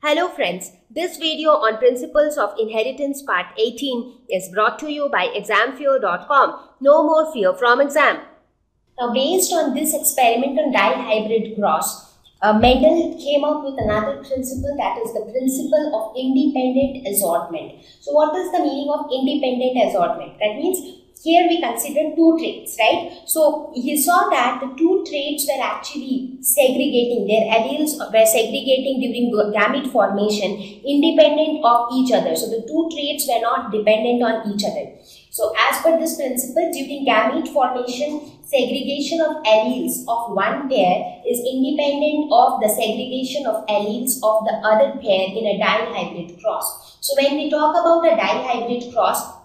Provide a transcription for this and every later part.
Hello friends, this video on Principles of Inheritance Part 18 is brought to you by examfear.com. No more fear from exam. Now based on this experiment on dihybrid cross, Mendel came up with another principle, that is the principle of independent assortment. So what is the meaning of independent assortment? That means here we consider two traits, right? So he saw that the two traits were actually segregating, their alleles were segregating during gamete formation independent of each other. So the two traits were not dependent on each other. So as per this principle, during gamete formation, segregation of alleles of one pair is independent of the segregation of alleles of the other pair in a dihybrid cross. So when we talk about a dihybrid cross,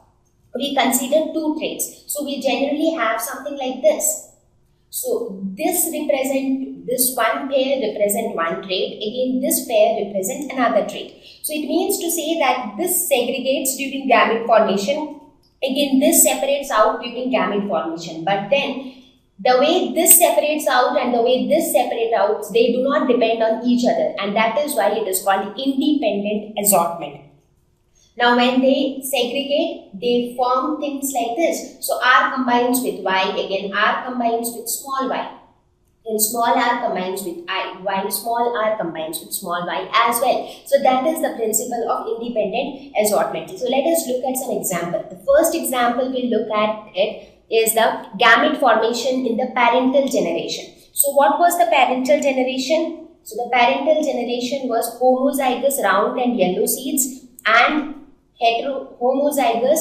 we consider two traits. So we generally have something like this. So this one pair represent one trait, again this pair represent another trait. So it means to say that this segregates during gamete formation, again this separates out during gamete formation. But then the way this separates out and the way this separates out, they do not depend on each other, and that is why it is called independent assortment. Now when they segregate, they form things like this. So R combines with Y, again R combines with small y. Then small r combines with I, while small r combines with small y as well. So that is the principle of independent assortment. So let us look at some example. The first example we look at it is the gamete formation in the parental generation. So what was the parental generation? So the parental generation was homozygous round and yellow seeds and homozygous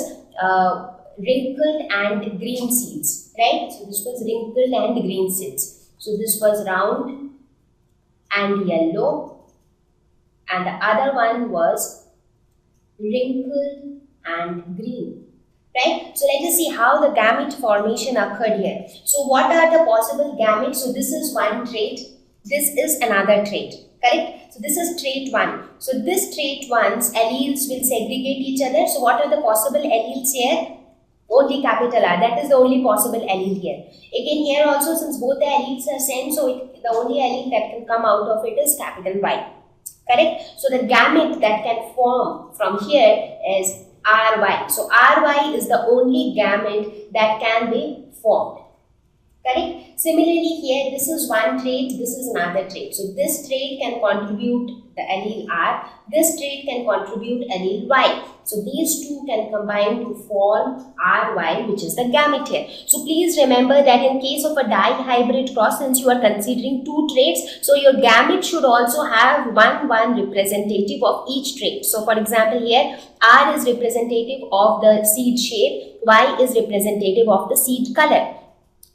wrinkled and green seeds, right? So this was wrinkled and green seeds. So this was round and yellow, and the other one was wrinkled and green, right? So let us see how the gamete formation occurred here. So what are the possible gametes? So this is one trait, this is another trait, correct? So this is trait 1. So this trait 1's alleles will segregate each other. So what are the possible alleles here? Only capital R. That is the only possible allele here. Again here also, since both the alleles are same, so the only allele that can come out of it is capital Y. Correct? So the gamete that can form from here is RY. So RY is the only gamete that can be formed. Correct? Similarly here, this is one trait, this is another trait. So this trait can contribute the allele R, this trait can contribute allele Y. So these two can combine to form RY, which is the gamete here. So please remember that in case of a dihybrid cross, since you are considering two traits, so your gamete should also have one representative of each trait. So for example here, R is representative of the seed shape, Y is representative of the seed color.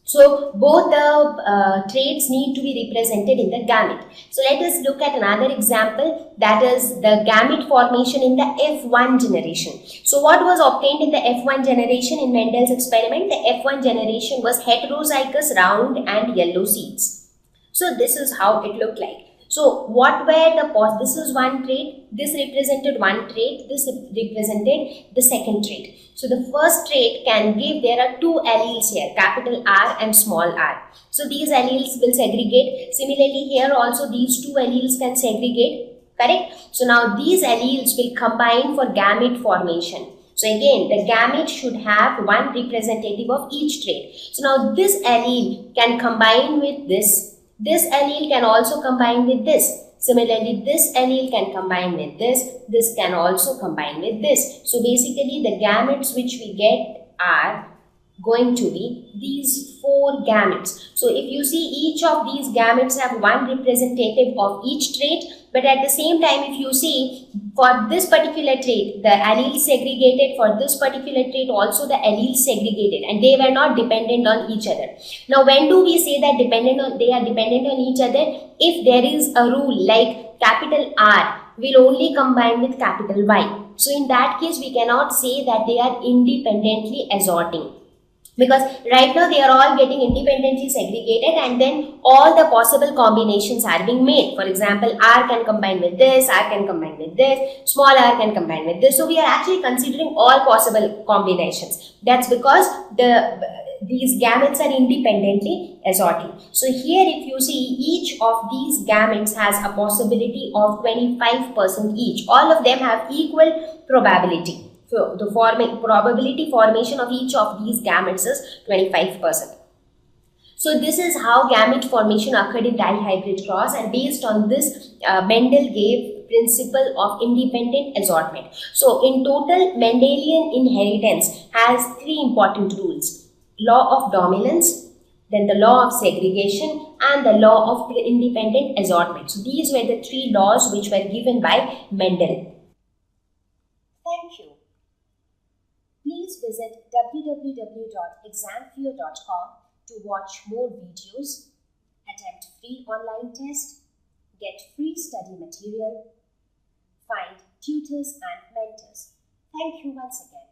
So both the traits need to be represented in the gamete. So let us look at another example, that is the gamete formation in the F1 generation. So what was obtained in the F1 generation in Mendel's experiment? The F1 generation was heterozygous round and yellow seeds. So this is how it looked like. So what were the this is one trait, this represented one trait, this represented the second trait. So the first trait can give, there are two alleles here, capital R and small r. So these alleles will segregate. Similarly here also these two alleles can segregate, correct? So now these alleles will combine for gamete formation. So again, the gamete should have one representative of each trait. So now this allele can combine with this. This allele can also combine with this. Similarly, this allele can combine with this can also combine with this. So basically the gametes which we get are going to be these four gametes. So if you see, each of these gametes have one representative of each trait, but at the same time if you see, for this particular trait, the allele segregated, for this particular trait also the allele segregated, and they were not dependent on each other. Now when do we say that they are dependent on each other? If there is a rule like capital R will only combine with capital Y. So in that case we cannot say that they are independently assorting, because right now they are all getting independently segregated and then all the possible combinations are being made. For example, R can combine with this, R can combine with this, small r can combine with this. So we are actually considering all possible combinations. That's because these gametes are independently assorting. So here if you see, each of these gametes has a possibility of 25% each. All of them have equal probability. So the probability formation of each of these gametes is 25%. So this is how gamete formation occurred in dihybrid cross, and based on this Mendel gave principle of independent assortment. So in total, Mendelian inheritance has three important rules: law of dominance, then the law of segregation, and the law of independent assortment. So these were the three laws which were given by Mendel. Thank you. Please visit www.examfear.com to watch more videos, attempt free online test, get free study material, find tutors and mentors. Thank you once again.